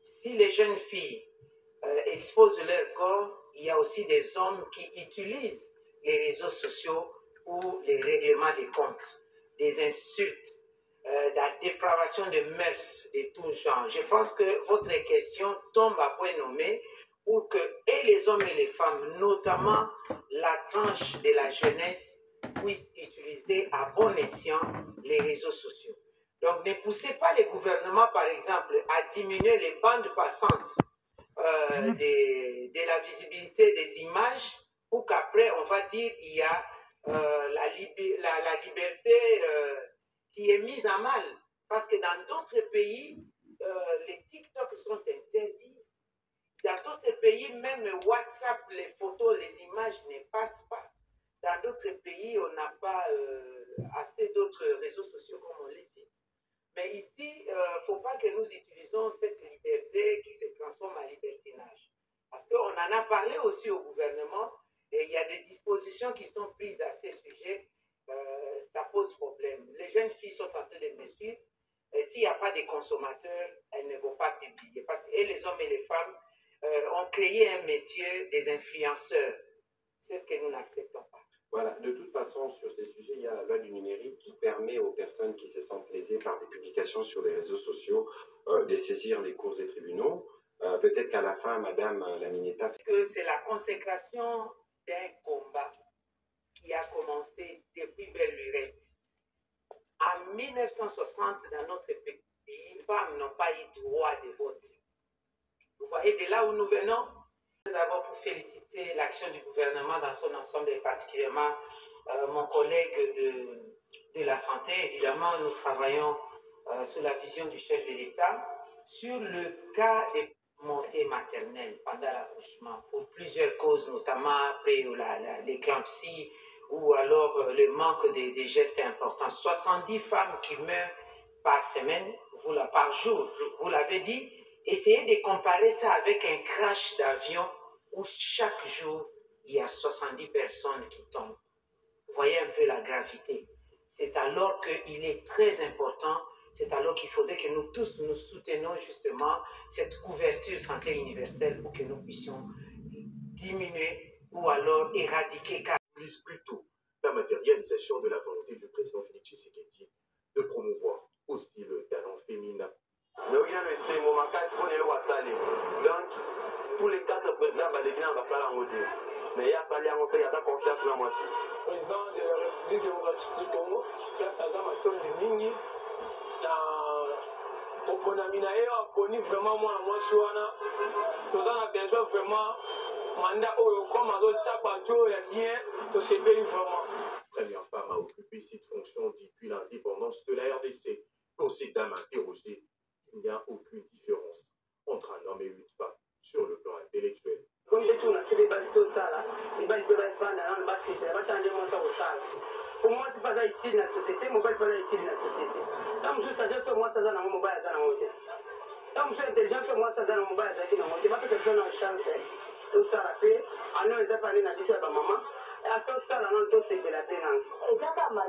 si les jeunes filles exposent leur corps, il y a aussi des hommes qui utilisent les réseaux sociaux pour les règlements des comptes, des insultes, de la dépravation de mœurs de tout genre. Je pense que votre question tombe à point nommé pour que et les hommes et les femmes, notamment la tranche de la jeunesse, puissent utiliser à bon escient les réseaux sociaux. Donc, ne poussez pas les gouvernements, par exemple, à diminuer les bandes passantes de la visibilité des images pour qu'après, on va dire il y a la liberté qui est mise à mal. Parce que dans d'autres pays, les TikTok sont interdits. Dans d'autres pays, même WhatsApp, les photos, les images ne passent pas. Dans d'autres pays, on n'a pas assez d'autres réseaux sociaux comme on les cite. Mais ici, il ne faut pas que nous utilisions cette liberté qui se transforme en libertinage. Parce qu'on en a parlé aussi au gouvernement, et il y a des dispositions qui sont prises à ces sujets, ça pose problème. Les jeunes filles sont en train de me suivre, et s'il n'y a pas de consommateurs, elles ne vont pas publier. Parce que et les hommes et les femmes ont créé un métier des influenceurs. C'est ce que nous n'acceptons pas. Voilà, de toute façon, sur ces sujets, il y a la loi du numérique qui permet aux personnes qui se sentent lésées par des publications sur les réseaux sociaux de saisir les cours des tribunaux. Peut-être qu'à la fin, Madame Lamineta... C'est la consécration d'un combat qui a commencé depuis belle lurette. En 1960, dans notre pays, les femmes n'ont pas eu droit de vote. Vous voyez, de là où nous venons, d'abord pour féliciter l'action du gouvernement dans son ensemble et particulièrement mon collègue de la santé. Évidemment, nous travaillons sous la vision du chef de l'État sur le cas des montées maternelles pendant l'accouchement pour plusieurs causes, notamment après l'éclampsie ou alors le manque des gestes importants. 70 femmes qui meurent par semaine, par jour, vous l'avez dit. Essayez de comparer ça avec un crash d'avion où chaque jour, il y a 70 personnes qui tombent. Vous voyez un peu la gravité. C'est alors qu'il est très important, c'est alors qu'il faudrait que nous tous nous soutenions justement cette couverture santé universelle pour que nous puissions diminuer ou alors éradiquer. Vise plutôt la matérialisation de la volonté du président Félix Tshisekedi de promouvoir aussi le talent féminin. Donc, tous les 4 présidents mais il y a sa confiance dans moi aussi. Président de la République démocratique du Congo, place à Zamaton de Mingi, au Ponamina, et on connaît vraiment moi, nous avons besoin vraiment mandat comme à l'autre tabac, il y a bien, de se payer vraiment. Première femme à occuper cette fonction depuis l'indépendance de la RDC. Pour ces dames interrogées, il n'y a aucune différence entre un homme et une femme sur le plan intellectuel. Pour moi, c'est pas ça utile dans la société, mon père pas utile dans la société. Quand je suis sagesse, moi, ça dans mon mobile, ça dans mon côté. Quand je suis intelligent, moi, ça dans mon mobile, ça dans mon côté. Parce que c'est une chance, tout ça la paix. En nous, les pas dans l'histoire de maman. Et à tout ça, on tout c'est de la paix. Exactement.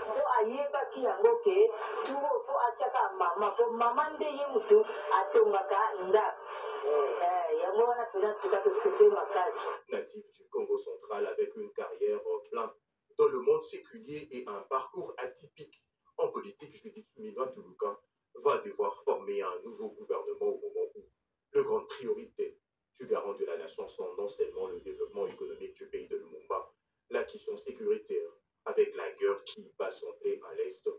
Pour ayeba qui a moqué, tout faut attirer maman. Pour maman de yemutu, à tomaka nda. Natif du Congo central avec une carrière pleine dans le monde séculier et un parcours atypique en politique, Judith Suminwa Tuluka va devoir former un nouveau gouvernement au moment où les grandes priorités du garant de la nation sont non seulement le développement économique du pays de Lumumba, la question sécuritaire avec la guerre qui bat son plein à l'est,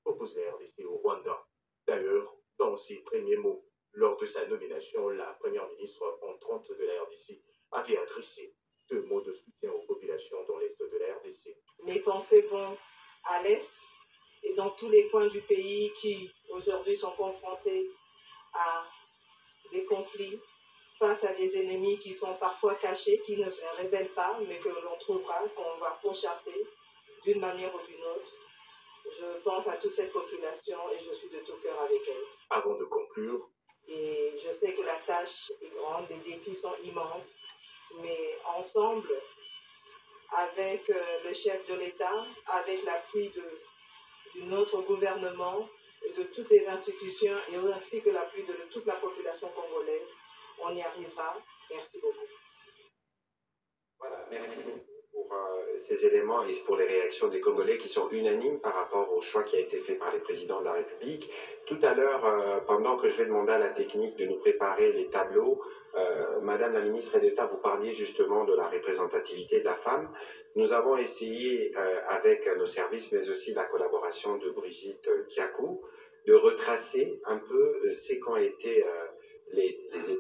oppose la RDC au Rwanda. D'ailleurs, dans ses premiers mots, lors de sa nomination, la première ministre entrante de la RDC avait adressé 2 mots de soutien aux populations dans l'est de la RDC. Mes pensées vont à l'est et dans tous les coins du pays qui aujourd'hui sont confrontés à des conflits face à des ennemis qui sont parfois cachés, qui ne se révèlent pas, mais que l'on trouvera, qu'on va pourchasser d'une manière ou d'une autre. Je pense à toute cette population et je suis de tout cœur avec elle. Avant de conclure, et je sais que la tâche est grande, les défis sont immenses, mais ensemble, avec le chef de l'État, avec l'appui de notre gouvernement, et de toutes les institutions, et ainsi que l'appui de toute la population congolaise, on y arrivera. Merci beaucoup. Voilà, merci beaucoup pour ces éléments et pour les réactions des Congolais qui sont unanimes par rapport au choix qui a été fait par les présidents de la République. Tout à l'heure, pendant que je vais demander à la technique de nous préparer les tableaux, Madame la ministre d'État, vous parliez justement de la représentativité de la femme. Nous avons essayé, avec nos services, mais aussi la collaboration de Brigitte Kiakou, de retracer un peu ce qu'ont été les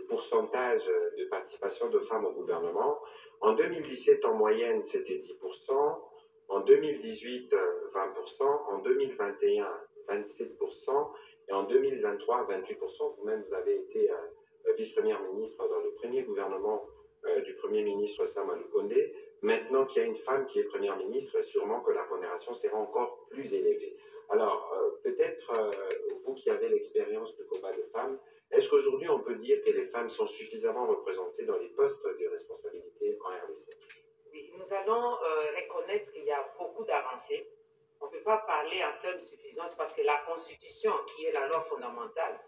pourcentages de participation de femmes au gouvernement. En 2017, en moyenne, c'était 10%. En 2018, 20%. En 2021, 27%. Et en 2023, 28%. Vous-même, vous avez été vice-première ministre dans le premier gouvernement du premier ministre Sama Lukonde. Maintenant qu'il y a une femme qui est première ministre, sûrement que la pondération sera encore plus élevée. Alors, peut-être, vous qui avez l'expérience du combat de femmes, est-ce qu'aujourd'hui, on peut dire que les femmes sont suffisamment représentées dans les postes de responsabilité en RDC? Oui, nous allons reconnaître qu'il y a beaucoup d'avancées. On ne peut pas parler en termes de suffisance parce que la Constitution, qui est la loi fondamentale,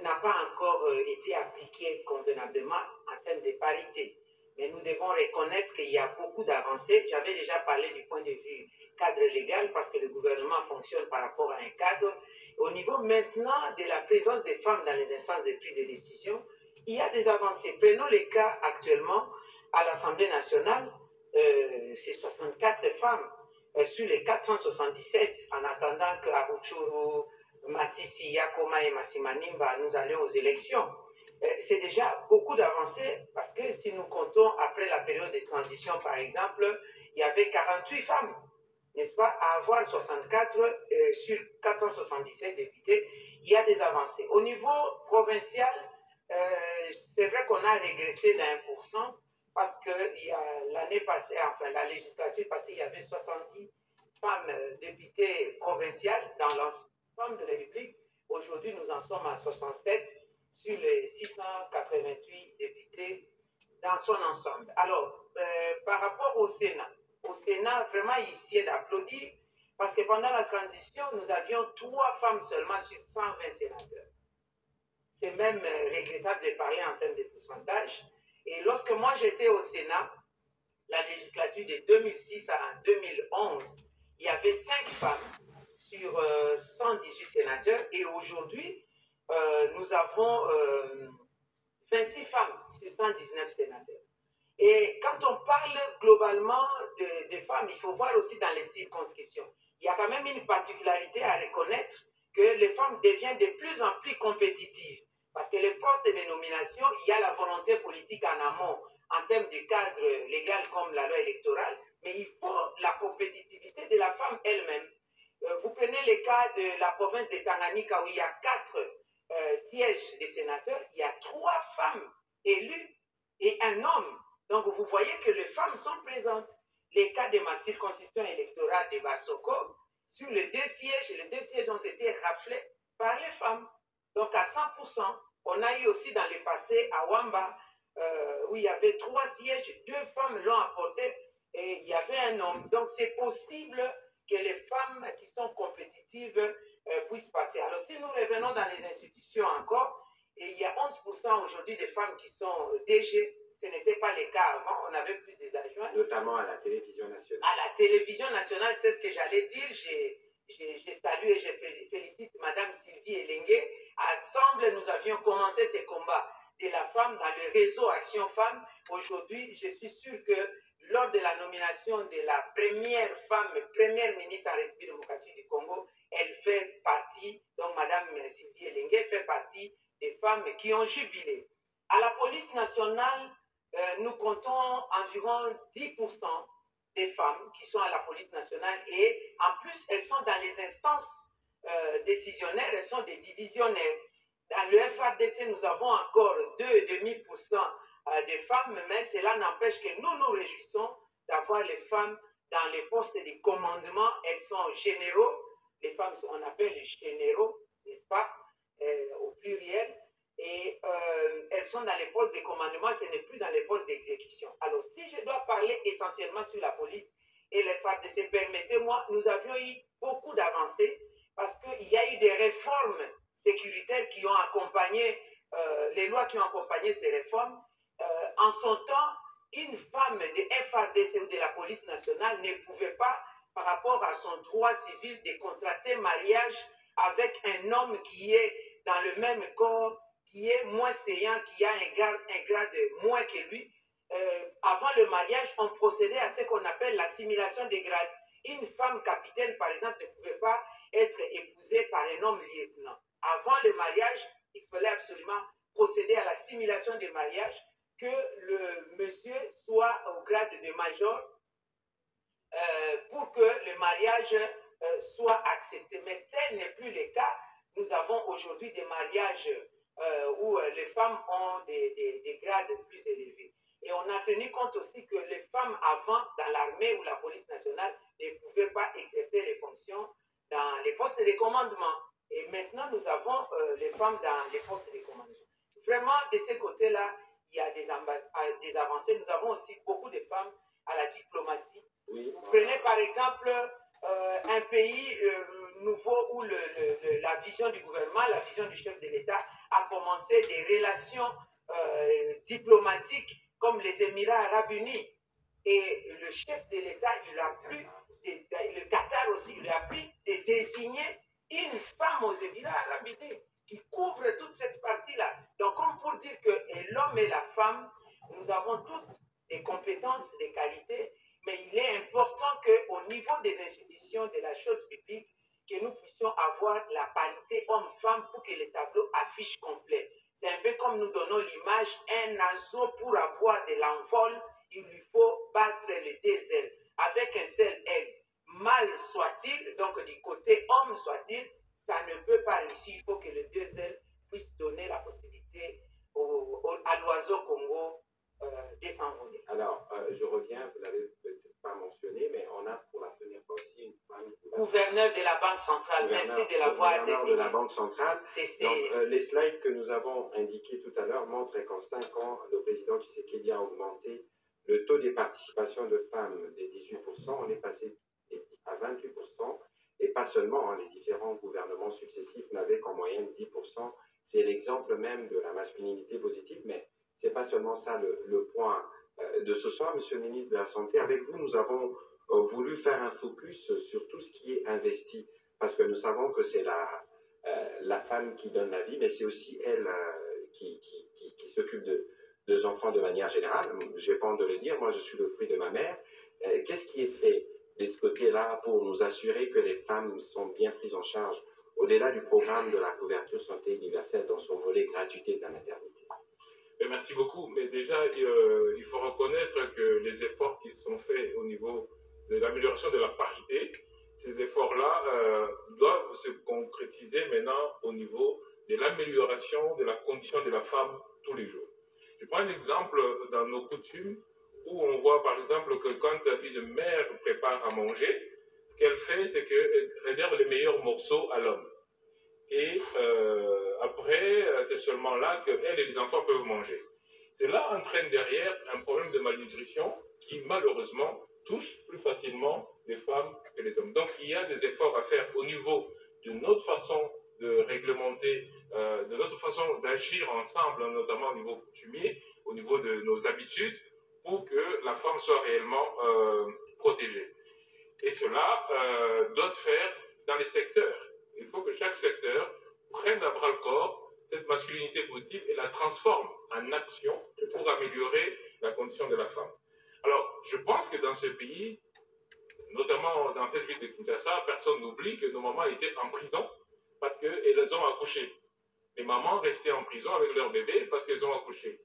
n'a pas encore été appliquée convenablement en termes de parité. Mais nous devons reconnaître qu'il y a beaucoup d'avancées. J'avais déjà parlé du point de vue cadre légal parce que le gouvernement fonctionne par rapport à un cadre. Au niveau maintenant de la présence des femmes dans les instances de prise de décision, il y a des avancées. Prenons les cas actuellement à l'Assemblée nationale, c'est 64 femmes sur les 477, en attendant que Aruchuru, Massissi, Yakoma et Massimanimba, nous allions aux élections. C'est déjà beaucoup d'avancées parce que si nous comptons après la période de transition, par exemple, il y avait 48 femmes, n'est-ce pas, à avoir 64 sur 477 députés, il y a des avancées. Au niveau provincial, c'est vrai qu'on a régressé d'1%, parce que l'année passée, enfin la législature passée, il y avait 70 femmes députées provinciales dans l'ensemble de la République. Aujourd'hui, nous en sommes à 67 sur les 688 députés dans son ensemble. Alors, par rapport au Sénat, vraiment ici d'applaudir, parce que pendant la transition, nous avions 3 femmes seulement sur 120 sénateurs. C'est même regrettable de parler en termes de pourcentage. Et lorsque moi j'étais au Sénat, la législature de 2006 à 2011, il y avait 5 femmes sur 118 sénateurs. Et aujourd'hui, nous avons 26 femmes sur 119 sénateurs. Et quand on parle globalement de femmes, il faut voir aussi dans les circonscriptions. Il y a quand même une particularité à reconnaître que les femmes deviennent de plus en plus compétitives. Parce que les postes de nomination, il y a la volonté politique en amont, en termes de cadre légal comme la loi électorale, mais il faut la compétitivité de la femme elle-même. Vous prenez le cas de la province de Tanganyika où il y a 4 sièges de sénateurs, il y a 3 femmes élues et un homme. Donc vous voyez que les femmes sont présentes. Les cas de ma circonscription électorale de Bassoko, sur les 2 sièges ont été raflés par les femmes. Donc à 100%, on a eu aussi dans le passé à Wamba, où il y avait 3 sièges, 2 femmes l'ont apporté et il y avait un homme. Donc c'est possible que les femmes qui sont compétitives puissent passer. Alors si nous revenons dans les institutions encore, et il y a 11% aujourd'hui de femmes qui sont DG, ce n'était pas le cas avant, on avait plus des adjoints. Notamment à la télévision nationale. À la télévision nationale, c'est ce que j'allais dire, je salue et je félicite Madame Sylvie Elengue. Ensemble, nous avions commencé ce combat de la femme dans le réseau Action Femmes. Aujourd'hui, je suis sûr que lors de la nomination de la première femme, première ministre en République démocratique du Congo, elle fait partie, donc Madame Sylvie Elengue fait partie des femmes qui ont jubilé. À la police nationale, nous comptons environ 10% des femmes qui sont à la police nationale et en plus, elles sont dans les instances décisionnaires, elles sont des divisionnaires. Dans le FRDC, nous avons encore 2,5% de femmes, mais cela n'empêche que nous nous réjouissons d'avoir les femmes dans les postes de commandement. Elles sont généraux, les femmes, on appelle les généraux, n'est-ce pas, au pluriel. Et elles sont dans les postes de commandement, ce n'est plus dans les postes d'exécution. Alors, si je dois parler essentiellement sur la police et les FARDC, permettez-moi, nous avions eu beaucoup d'avancées parce qu'il y a eu des réformes sécuritaires qui ont accompagné les lois qui ont accompagné ces réformes, en son temps, une femme de FARDC ou de la police nationale ne pouvait pas, par rapport à son droit civil, de contracter mariage avec un homme qui est dans le même corps, qui est moins séant, qui a un grade moins que lui. Avant le mariage, on procédait à ce qu'on appelle l'assimilation des grades. Une femme capitaine, par exemple, ne pouvait pas être épousée par un homme lieutenant. Avant le mariage, il fallait absolument procéder à l'assimilation des mariages, que le monsieur soit au grade de major pour que le mariage soit accepté. Mais tel n'est plus le cas. Nous avons aujourd'hui des mariages où les femmes ont des grades plus élevés. Et on a tenu compte aussi que les femmes avant, dans l'armée ou la police nationale, ne pouvaient pas exercer les fonctions dans les postes de commandement. Et maintenant, nous avons les femmes dans les postes de commandement. Vraiment, de ce côté-là, il y a des avancées. Nous avons aussi beaucoup de femmes à la diplomatie. Oui. Vous prenez par exemple un pays nouveau où la vision du gouvernement, la vision du chef de l'État a commencé des relations diplomatiques comme les Émirats arabes unis. Et le chef de l'État, il a plu, le Qatar aussi, il a plu de désigner une femme aux Émirats arabes unis qui couvre toute cette partie-là. Donc, comme pour dire que l'homme et la femme, nous avons toutes des compétences, des qualités, mais il est important qu'au niveau des institutions de la chose publique, que nous puissions avoir la parité homme-femme pour que le tableau affiche complet. C'est un peu comme nous donnons l'image, un oiseau pour avoir de l'envol, il lui faut battre les deux ailes. Avec un seul aile, mâle soit-il, donc du côté homme soit-il, ça ne peut pas réussir. Il faut que les deux ailes puissent donner la possibilité à l'oiseau Congo de s'envoler. Alors, je reviens, vous l'avez peut-être pas mentionné, mais on a pour la première fois aussi une femme gouverneur de la Banque centrale. Merci de l'avoir désigné. De la Banque centrale. Donc, les slides que nous avons indiqués tout à l'heure montrent qu'en 5 ans, le président Tshisekedi a augmenté le taux des participations de femmes des 18%, on est passé à 28%, et pas seulement, hein, les différents gouvernements successifs n'avaient qu'en moyenne 10%. C'est l'exemple même de la masculinité positive, mais ce n'est pas seulement ça le point de ce soir, Monsieur le ministre de la Santé. Avec vous, nous avons voulu faire un focus sur tout ce qui est investi, parce que nous savons que c'est la femme qui donne la vie, mais c'est aussi elle qui s'occupe des enfants de manière générale. Je n'ai pas honte de le dire, moi je suis le fruit de ma mère. Qu'est-ce qui est fait de ce côté-là pour nous assurer que les femmes sont bien prises en charge au-delà du programme de la couverture santé universelle dans son volet gratuité de la maternité? Merci beaucoup. Mais déjà, il faut reconnaître que les efforts qui sont faits au niveau de l'amélioration de la parité, ces efforts-là doivent se concrétiser maintenant au niveau de l'amélioration de la condition de la femme tous les jours. Je prends un exemple dans nos coutumes où on voit par exemple que quand une mère prépare à manger, ce qu'elle fait, c'est qu'elle réserve les meilleurs morceaux à l'homme. Et après, c'est seulement là qu'elle et les enfants peuvent manger. Cela entraîne derrière un problème de malnutrition qui malheureusement touche plus facilement les femmes que les hommes. Donc il y a des efforts à faire au niveau de notre façon de réglementer, de notre façon d'agir ensemble, notamment au niveau coutumier, au niveau de nos habitudes, pour que la femme soit réellement protégée. Et cela doit se faire dans les secteurs. Il faut que chaque secteur prenne à bras-le-corps cette masculinité positive et la transforme en action pour améliorer la condition de la femme. Alors, je pense que dans ce pays, notamment dans cette ville de Kinshasa, personne n'oublie que nos mamans étaient en prison parce qu'elles ont accouché. Les mamans restaient en prison avec leurs bébés parce qu'elles ont accouché.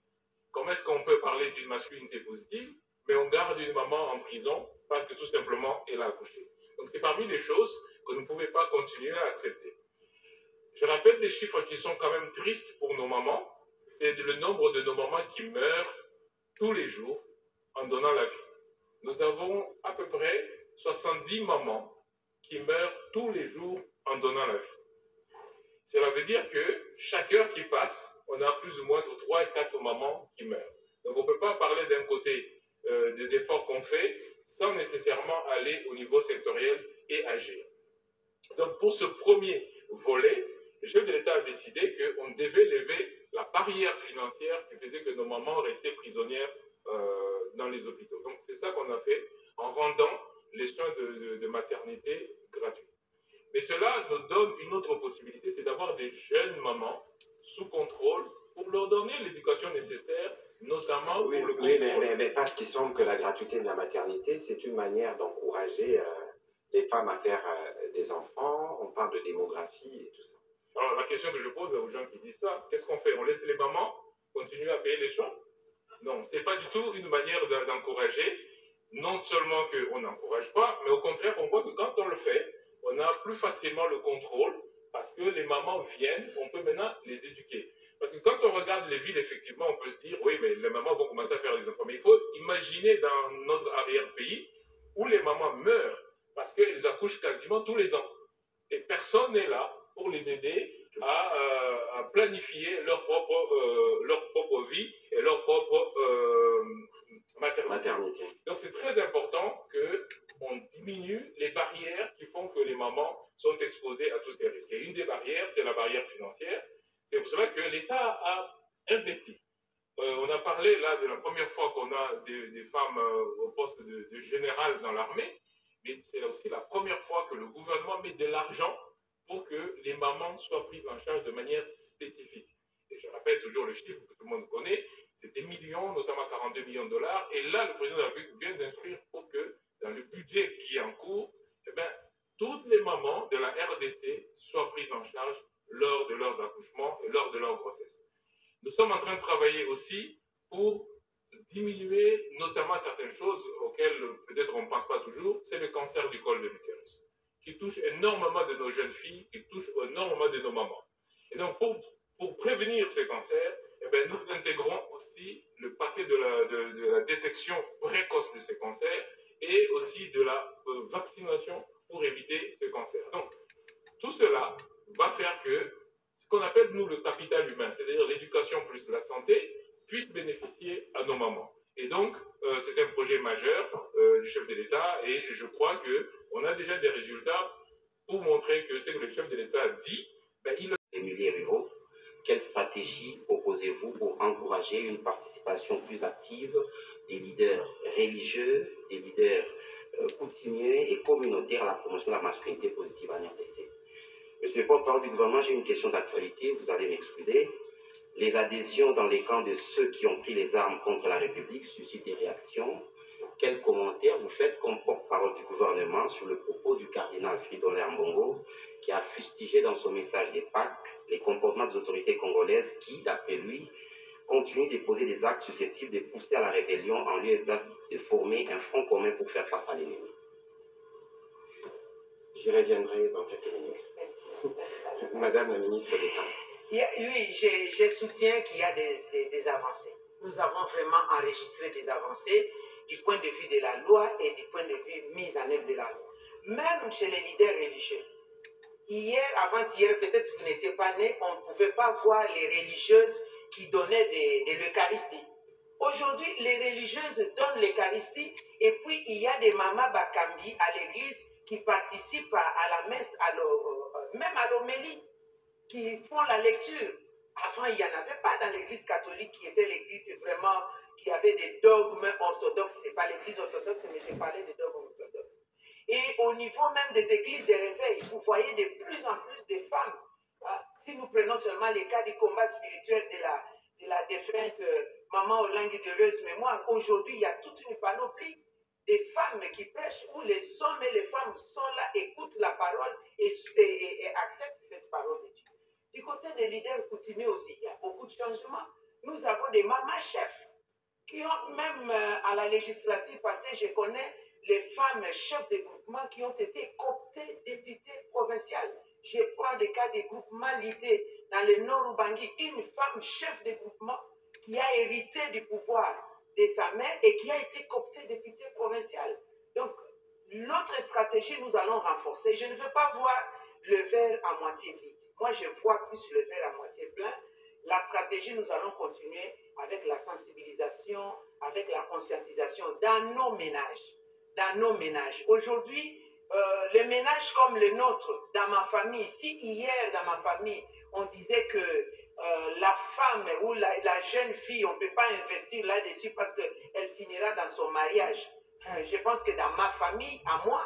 Comment est-ce qu'on peut parler d'une masculinité positive, mais on garde une maman en prison parce que tout simplement elle a accouché? Donc c'est parmi les choses que nous ne pouvons pas continuer à accepter. Je rappelle des chiffres qui sont quand même tristes pour nos mamans. C'est le nombre de nos mamans qui meurent tous les jours en donnant la vie. Nous avons à peu près 70 mamans qui meurent tous les jours en donnant la vie. Cela veut dire que chaque heure qui passe, on a plus ou moins entre 3 et 4 mamans qui meurent. Donc on ne peut pas parler d'un côté des efforts qu'on fait sans nécessairement aller au niveau sectoriel et agir. Donc pour ce premier volet, le chef de l'État a décidé qu'on devait lever la barrière financière qui faisait que nos mamans restaient prisonnières dans les hôpitaux. Donc c'est ça qu'on a fait en rendant les soins de maternité gratuits. Mais cela nous donne une autre possibilité, c'est d'avoir des jeunes mamans sous contrôle pour leur donner l'éducation nécessaire, notamment Oui, pour le oui, contrôle. mais parce qu'il semble que la gratuité de la maternité, c'est une manière d'encourager les femmes à faire des enfants. On parle de démographie et tout ça. Alors la question que je pose aux gens qui disent ça, qu'est-ce qu'on fait? On laisse les mamans continuer à payer les soins? Non, ce n'est pas du tout une manière d'encourager. Non seulement qu'on n'encourage pas, mais au contraire, on voit que quand on le fait, on a plus facilement le contrôle parce que les mamans viennent, on peut maintenant les éduquer. Parce que quand on regarde les villes, effectivement, on peut se dire, oui, mais les mamans vont commencer à faire des enfants. Mais il faut imaginer dans notre arrière-pays où les mamans meurent parce qu'elles accouchent quasiment tous les ans. Et personne n'est là pour les aider à planifier leur propre vie et leur propre maternité. Donc c'est très important qu'on diminue les barrières qui font que les mamans sont exposées à tous ces risques. Et une des barrières, c'est la barrière financière. C'est pour cela que l'État a investi. On a parlé là de la première fois qu'on a des femmes au poste de général dans l'armée, mais c'est là aussi la première fois que le gouvernement met de l'argent pour que les mamans soient prises en charge de manière spécifique. Et je rappelle toujours le chiffre que tout le monde connaît, c'est des millions, notamment 42 millions de dollars. Et là, le président de la République vient d'instruire pour que, dans le budget qui est en cours, eh bien, toutes les mamans de la RDC soient prises en charge lors de leurs accouchements et lors de leur grossesse. Nous sommes en train de travailler aussi pour diminuer notamment certaines choses auxquelles peut-être on ne pense pas toujours, c'est le cancer du col de l'utérus, qui touche énormément de nos jeunes filles, qui touche énormément de nos mamans. Et donc, pour prévenir ces cancers, eh bien, nous intégrons aussi le paquet de la détection précoce de ces cancers et aussi de la vaccination pour éviter ce cancer. Donc, tout cela va faire que ce qu'on appelle, nous, le capital humain, c'est-à-dire l'éducation plus la santé, puisse bénéficier à nos mamans. Et donc, c'est un projet majeur du chef de l'État et je crois qu'on a déjà des résultats pour montrer que ce que le chef de l'État dit, ben, il le fait. Les milieux ruraux, quelle stratégie proposez-vous pour encourager une participation plus active des leaders religieux, des leaders coutumiers et communautaires à la promotion de la masculinité positive en RDC? Monsieur le porte-parole du gouvernement, j'ai une question d'actualité, vous allez m'excuser. Les adhésions dans les camps de ceux qui ont pris les armes contre la République suscitent des réactions. Quels commentaires vous faites comme porte-parole du gouvernement sur le propos du cardinal Fridolin Ambongo, qui a fustigé dans son message des Pâques les comportements des autorités congolaises qui, d'après lui, continuent de poser des actes susceptibles de pousser à la rébellion en lieu et place de former un front commun pour faire face à l'ennemi? J'y reviendrai dans quelques minutes. Madame la ministre d'État. Oui, je soutiens qu'il y a des avancées. Nous avons vraiment enregistré des avancées du point de vue de la loi et du point de vue mise en œuvre de la loi. Même chez les leaders religieux. Hier, avant-hier, peut-être vous n'étiez pas né, on ne pouvait pas voir les religieuses qui donnaient de l'Eucharistie. Aujourd'hui, les religieuses donnent l'Eucharistie et puis il y a des mamas Bakambi à l'église qui participent à la messe, même à l'homélie, qui font la lecture. Avant, il n'y en avait pas dans l'église catholique qui était l'église vraiment qui avait des dogmes orthodoxes. Ce n'est pas l'église orthodoxe, mais j'ai parlé de dogmes orthodoxes. Et au niveau même des églises de réveil, vous voyez de plus en plus de femmes. Si nous prenons seulement les cas du combat spirituel de la défunte maman Olangue d'heureuse mémoire, aujourd'hui, il y a toute une panoplie des femmes qui prêchent où les hommes et les femmes sont là, écoutent la parole et acceptent cette parole de Dieu. Du côté des leaders coutumiers aussi, il y a beaucoup de changements. Nous avons des mamas chefs qui ont même à la législative passée, je connais les femmes chefs de groupements qui ont été cooptées députées provinciales. Je prends le cas des groupements Lidé dans le Nord Ubangi, une femme chef de groupement qui a hérité du pouvoir de sa mère et qui a été cooptée députée provinciale. Donc, notre stratégie, nous allons renforcer. Je ne veux pas voir le verre à moitié vide. Moi, je vois plus le verre à moitié plein. La stratégie, nous allons continuer avec la sensibilisation, avec la conscientisation dans nos ménages. Dans nos ménages. Aujourd'hui, les ménages comme le nôtre, dans ma famille, si hier dans ma famille, on disait que la femme ou la jeune fille, on ne peut pas investir là-dessus parce qu'elle finira dans son mariage. Je pense que dans ma famille, à moi,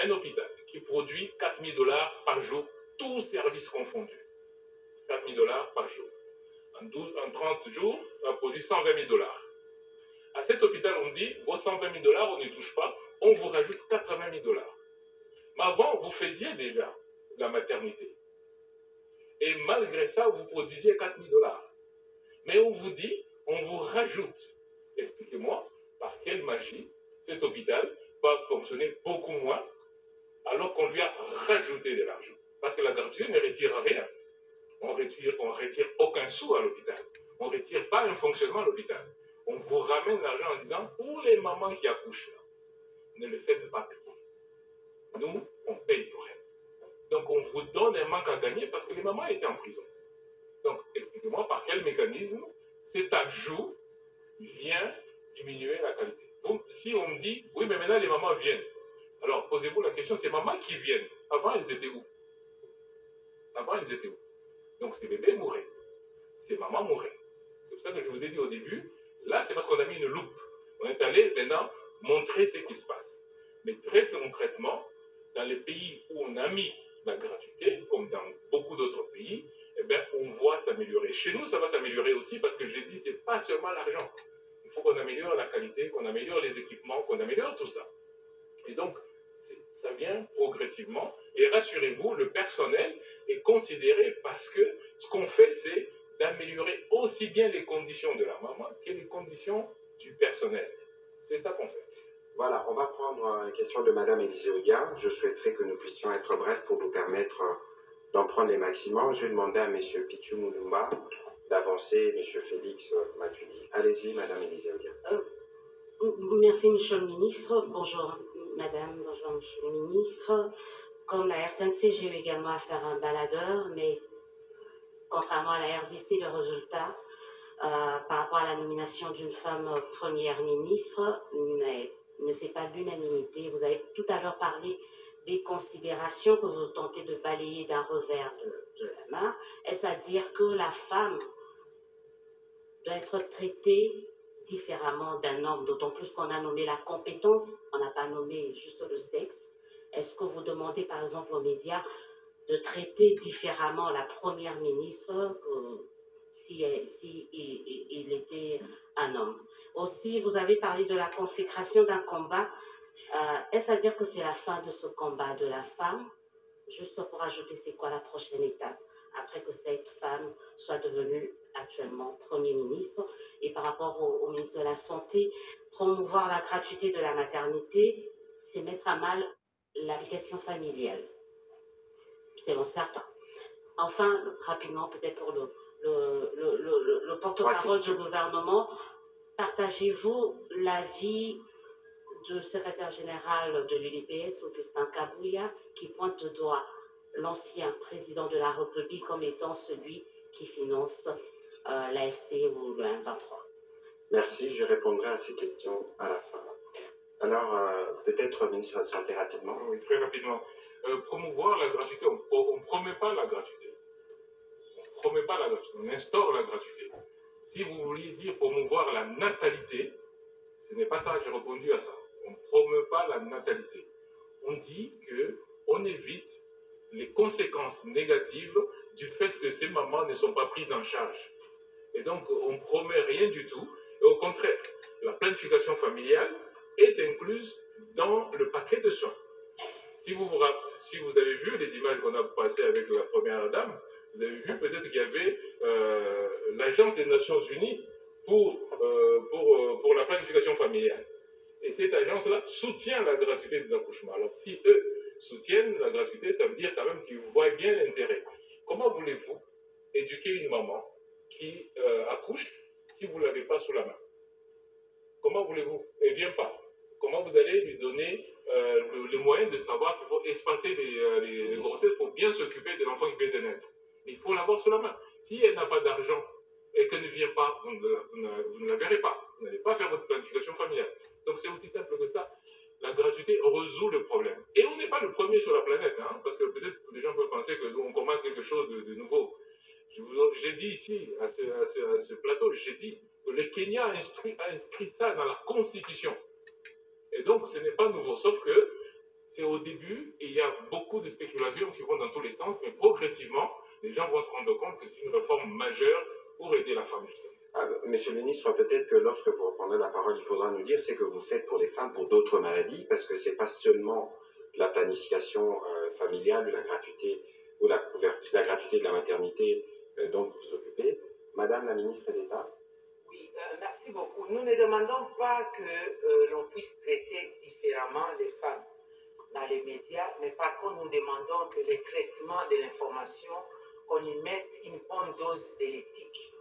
un hôpital qui produit 4 000 $ par jour, tous services confondus. 4 000 $ par jour. En 30 jours, on produit 120 000 $. À cet hôpital, on dit, vos 120 000 $, on ne touche pas, on vous rajoute 80 000 $. Mais avant, vous faisiez déjà la maternité. Et malgré ça, vous produisiez 4 000 $. Mais on vous dit, on vous rajoute. Expliquez-moi, par quelle magie cet hôpital va fonctionner beaucoup moins alors qu'on lui a rajouté de l'argent. Parce que la gratuité ne retire rien. On retire aucun sou à l'hôpital. On ne retire pas un fonctionnement à l'hôpital. On vous ramène l'argent en disant, pour les mamans qui accouchent, ne le faites pas payer. Nous, on paye pour elles. Donc on vous donne un manque à gagner parce que les mamans étaient en prison. Donc expliquez-moi par quel mécanisme cet ajout vient diminuer la qualité. Donc, si on me dit, oui mais maintenant les mamans viennent, alors posez-vous la question, ces mamans qui viennent, avant elles étaient où? Avant elles étaient où? Donc ces bébés mouraient, ces mamans mouraient. C'est pour ça que je vous ai dit au début, là c'est parce qu'on a mis une loupe. On est allé maintenant montrer ce qui se passe. Mais très concrètement, dans les pays où on a mis la gratuité, comme dans beaucoup d'autres pays, eh bien, on voit s'améliorer. Chez nous, ça va s'améliorer aussi parce que j'ai dit, ce n'est pas seulement l'argent. Il faut qu'on améliore la qualité, qu'on améliore les équipements, qu'on améliore tout ça. Et donc, ça vient progressivement. Et rassurez-vous, le personnel est considéré parce que ce qu'on fait, c'est d'améliorer aussi bien les conditions de la maman que les conditions du personnel. C'est ça qu'on fait. Voilà, on va prendre la question de Madame Élisée Odia. Je souhaiterais que nous puissions être brefs pour nous permettre d'en prendre les maximums. Je vais demander à M. Pichu Moulumba d'avancer, M. Félix Matuidi. Allez-y, Madame Élisée Odia. Merci, Monsieur le Ministre. Bonjour, Madame. Bonjour, Monsieur le Ministre. Comme la RTNC, j'ai eu également à faire un baladeur, mais contrairement à la RDC, le résultat par rapport à la nomination d'une femme première ministre ne fait pas l'unanimité. Vous avez tout à l'heure parlé des considérations que vous tentez de balayer d'un revers de la main. Est-ce à dire que la femme doit être traitée différemment d'un homme, d'autant plus qu'on a nommé la compétence, on n'a pas nommé juste le sexe? Est-ce que vous demandez par exemple aux médias de traiter différemment la première ministre si il était un homme? Aussi, vous avez parlé de la consécration d'un combat. Est-ce à dire que c'est la fin de ce combat de la femme? Juste pour ajouter, c'est quoi la prochaine étape après que cette femme soit devenue actuellement Premier ministre? Et par rapport au ministre de la Santé, promouvoir la gratuité de la maternité, c'est mettre à mal l'allocation familiale, selon certains. Enfin, rapidement, peut-être pour le porte-parole du gouvernement, partagez-vous l'avis du secrétaire général de l'UDPS, Augustin Kabouya, qui pointe du doigt l'ancien président de la République comme étant celui qui finance l'AFC ou le M23? Merci, je répondrai à ces questions à la fin. Alors, peut-être, ministre de la Santé, rapidement. Oui, très rapidement. Promouvoir la gratuité, on ne promet pas la gratuité. On ne promet pas la gratuité, on instaure la gratuité. Si vous vouliez dire promouvoir la natalité, ce n'est pas ça que j'ai répondu à ça. On ne promeut pas la natalité. On dit qu'on évite les conséquences négatives du fait que ces mamans ne sont pas prises en charge. Et donc, on ne promet rien du tout. Et au contraire, la planification familiale est incluse dans le paquet de soins. Si vous avez vu les images qu'on a passées avec la première dame, vous avez vu peut-être qu'il y avait l'Agence des Nations Unies pour la planification familiale. Et cette agence-là soutient la gratuité des accouchements. Alors si eux soutiennent la gratuité, ça veut dire quand même qu'ils voient bien l'intérêt. Comment voulez-vous éduquer une maman qui accouche si vous ne l'avez pas sous la main? Comment voulez-vous? Elle ne vient pas. Comment vous allez lui donner le moyen de savoir qu'il faut espacer les grossesses pour bien s'occuper de l'enfant qui vient de naître? Il faut l'avoir sous la main. Si elle n'a pas d'argent et qu'elle ne vient pas, vous ne la verrez pas. Vous n'allez pas faire votre planification familiale. Donc c'est aussi simple que ça. la gratuité résout le problème. Et on n'est pas le premier sur la planète, hein, parce que peut-être les gens peuvent penser que nous, on commence quelque chose de nouveau. J'ai dit ici, à ce plateau, j'ai dit que le Kenya a inscrit ça dans la Constitution. Et donc, ce n'est pas nouveau, sauf que c'est au début, et il y a beaucoup de spéculations qui vont dans tous les sens, mais progressivement, les gens vont se rendre compte que c'est une réforme majeure pour aider la femme, justement. Monsieur le ministre, peut-être que lorsque vous reprendrez la parole, il faudra nous dire ce que vous faites pour les femmes pour d'autres maladies, parce que ce n'est pas seulement la planification familiale ou la gratuité la gratuité de la maternité dont vous vous occupez. Madame la ministre d'État. Oui, merci beaucoup. Nous ne demandons pas que l'on puisse traiter différemment les femmes dans les médias, mais par contre, nous demandons que les traitements de l'information, qu'on y mette une bonne dose d'éthique,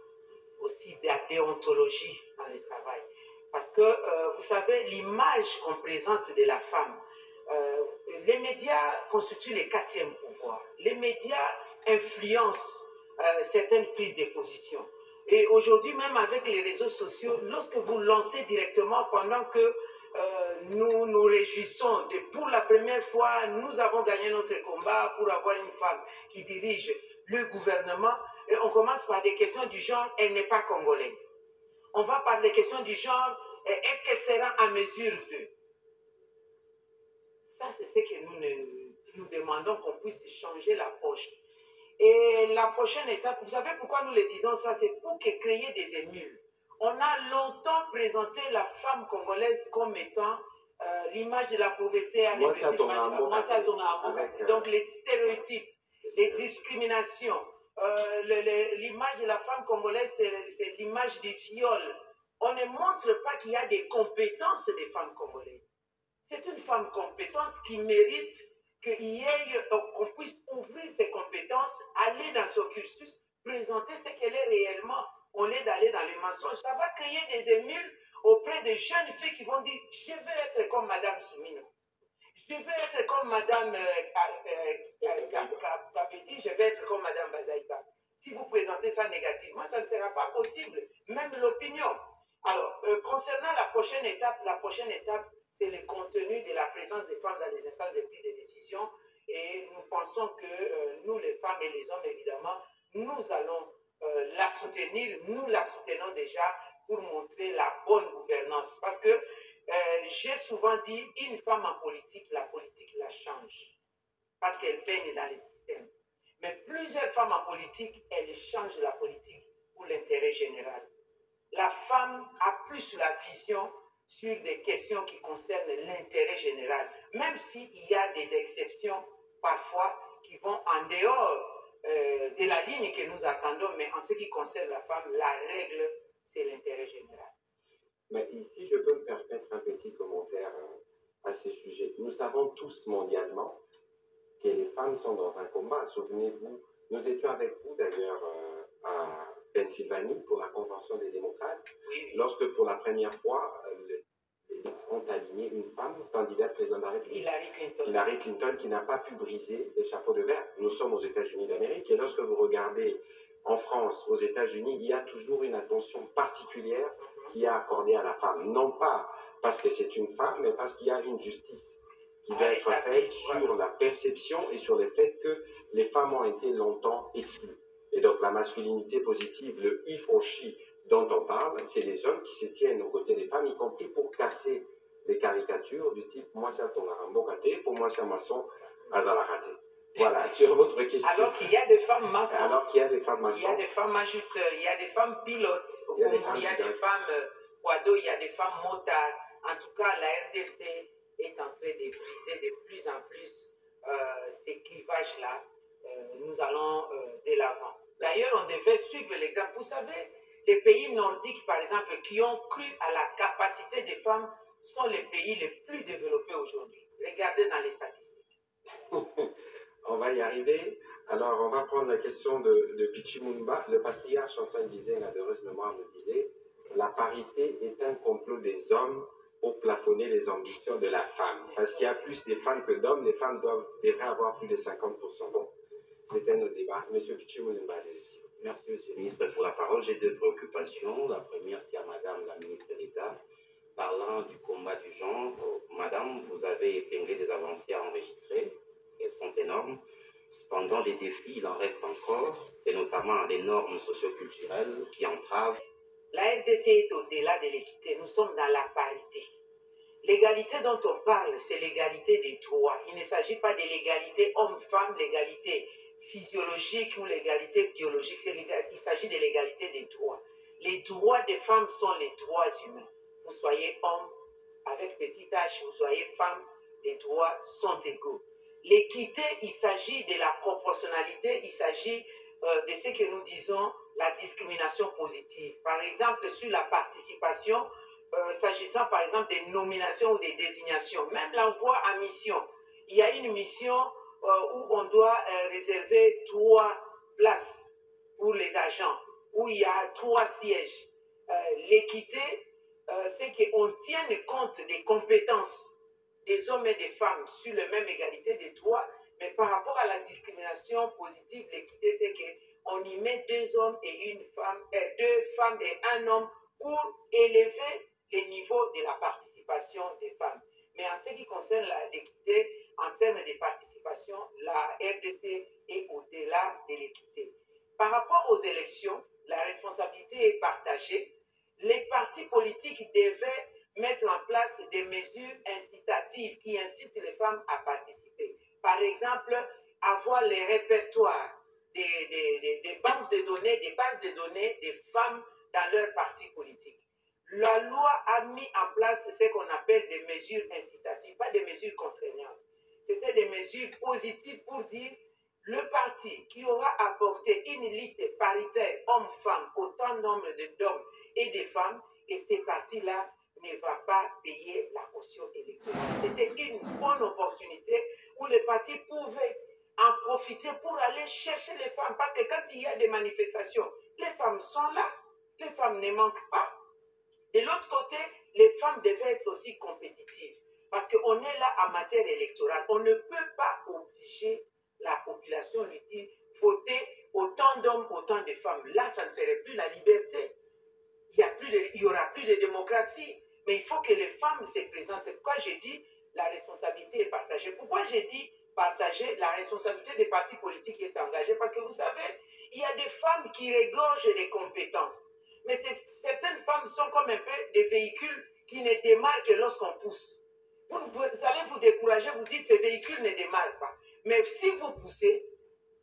aussi de la déontologie dans le travail. Parce que, vous savez, l'image qu'on présente de la femme, les médias constituent le 4e pouvoir. Les médias influencent certaines prises de position. Et aujourd'hui, même avec les réseaux sociaux, lorsque vous lancez directement, pendant que nous nous réjouissons pour la première fois, nous avons gagné notre combat pour avoir une femme qui dirige le gouvernement, et on commence par des questions du genre, elle n'est pas congolaise. On va par des questions du genre, est-ce qu'elle sera en mesure de... Ça, c'est ce que nous demandons, qu'on puisse changer l'approche. Et la prochaine étape, vous savez pourquoi nous le disons ça, c'est pour créer des émules. On a longtemps présenté la femme congolaise comme étant l'image de la pauvreté, donc les stéréotypes, les discriminations. L'image de la femme congolaise, c'est l'image du viol. On ne montre pas qu'il y a des compétences des femmes congolaises. C'est une femme compétente qui mérite qu'on puisse ouvrir ses compétences, aller dans son cursus, présenter ce qu'elle est réellement, au lieu d'aller dans les mensonges. Ça va créer des émules auprès des jeunes filles qui vont dire « Je veux être comme Madame Soumino. Je veux être comme Madame Kabedi, je veux être comme Madame Bazaïba. » Si vous présentez ça négativement, ça ne sera pas possible, même l'opinion. Alors, concernant la prochaine étape, c'est le contenu de la présence des femmes dans les instances de prise de décision. Et nous pensons que nous, les femmes et les hommes, évidemment, nous allons la soutenir. Nous la soutenons déjà pour montrer la bonne gouvernance. Parce que j'ai souvent dit, une femme en politique, la politique la change. Parce qu'elle baigne dans les systèmes. Mais plusieurs femmes en politique, elles changent la politique pour l'intérêt général. La femme a plus la vision sur des questions qui concernent l'intérêt général, même s'il y a des exceptions parfois qui vont en dehors de la ligne que nous attendons, mais en ce qui concerne la femme, la règle, c'est l'intérêt général. Mais ici, je peux me permettre un petit commentaire à ce sujet. Nous savons tous mondialement que les femmes sont dans un combat. Souvenez-vous, nous étions avec vous d'ailleurs à Pennsylvanie pour la Convention des démocrates, oui. Lorsque pour la première fois, les ont aligné une femme candidate présidente de la République, Hillary Clinton, qui n'a pas pu briser les chapeaux de verre. Nous sommes aux États-Unis d'Amérique, et lorsque vous regardez en France, aux États-Unis, il y a toujours une attention particulière qui est accordée à la femme. Non pas parce que c'est une femme, mais parce qu'il y a une justice qui doit être faite sur la perception et sur le fait que les femmes ont été longtemps exclues. Et donc la masculinité positive, le he for she dont on parle, c'est des hommes qui se tiennent aux côtés des femmes, y compris pour casser les caricatures du type « moi c'est ton arambokate, pour moi c'est maçon azalarate ». Voilà, sur votre question. Alors qu'il y a des femmes maçons. Alors qu'il y a des femmes maçons. Il y a des femmes ajusteurs, il y a des femmes pilotes. Il y a des femmes quado, il y a des femmes motards. En tout cas, la RDC est en train de briser de plus en plus ces clivages-là. Nous allons de l'avant. D'ailleurs, on devait suivre l'exemple. Vous savez, les pays nordiques, par exemple, qui ont cru à la capacité des femmes, sont les pays les plus développés aujourd'hui. Regardez dans les statistiques. On va y arriver. Alors, on va prendre la question de Pichimumba. Le patriarche Antoine Gizet, une adoreuse mémoire, me disait « La parité est un complot des hommes pour plafonner les ambitions de la femme. Parce qu'il y a plus de femmes que d'hommes, les femmes devraient avoir plus de 50%. » Bon, c'était notre débat. Monsieur Pichimumba, allez-y. Merci, Monsieur le ministre, pour la parole. J'ai deux préoccupations. La première, c'est à Madame la ministre d'État. parlant du combat du genre, madame, vous avez épinglé des avancées à enregistrer. Elles sont énormes. Cependant, des défis, il en reste encore. C'est notamment les normes socioculturelles qui entravent. La RDC est au-delà de l'équité. Nous sommes dans la parité. L'égalité dont on parle, c'est l'égalité des droits. Il ne s'agit pas de l'égalité homme-femme, l'égalité physiologique ou l'égalité biologique. Il s'agit de l'égalité des droits. Les droits des femmes sont les droits humains. Vous soyez homme avec petit h, vous soyez femme, les droits sont égaux. L'équité, il s'agit de la proportionnalité, il s'agit de ce que nous disons la discrimination positive. Par exemple, sur la participation, s'agissant par exemple des nominations ou des désignations, même l'envoi à mission. Il y a une mission où on doit réserver 3 places pour les agents, où il y a 3 sièges. L'équité, c'est qu'on tienne compte des compétences des hommes et des femmes sur la même égalité des droits, mais par rapport à la discrimination positive, l'équité, c'est qu'on y met 2 hommes et 1 femme, 2 femmes et 1 homme pour élever les niveaux de la participation des femmes. Mais en ce qui concerne l'équité, en termes de participation, la RDC est au-delà de l'équité. Par rapport aux élections, la responsabilité est partagée. Les partis politiques devaient mettre en place des mesures incitatives qui incitent les femmes à participer. Par exemple, avoir les répertoires des banques de données, des bases de données des femmes dans leur parti politique. La loi a mis en place ce qu'on appelle des mesures incitatives, pas des mesures contraignantes. C'était des mesures positives pour dire le parti qui aura apporté une liste paritaire homme-femme, autant nombre d'hommes et de femmes, et ces partis-là ne va pas payer la caution électorale. C'était une bonne opportunité où les partis pouvaient en profiter pour aller chercher les femmes. Parce que quand il y a des manifestations, les femmes sont là, les femmes ne manquent pas. De l'autre côté, les femmes devaient être aussi compétitives. Parce qu'on est là en matière électorale. On ne peut pas obliger la population à lui dire votez autant d'hommes, autant de femmes. Là, ça ne serait plus la liberté. Il y aura plus de démocratie. Mais il faut que les femmes se présentent. C'est pourquoi j'ai dit la responsabilité est partagée. Pourquoi j'ai dit partager la responsabilité des partis politiques est engagée? Parce que vous savez, il y a des femmes qui regorgent des compétences. Mais certaines femmes sont comme un peu des véhicules qui ne démarrent que lorsqu'on pousse. Vous allez vous décourager, vous dites ces véhicules ne démarrent pas. Mais si vous poussez,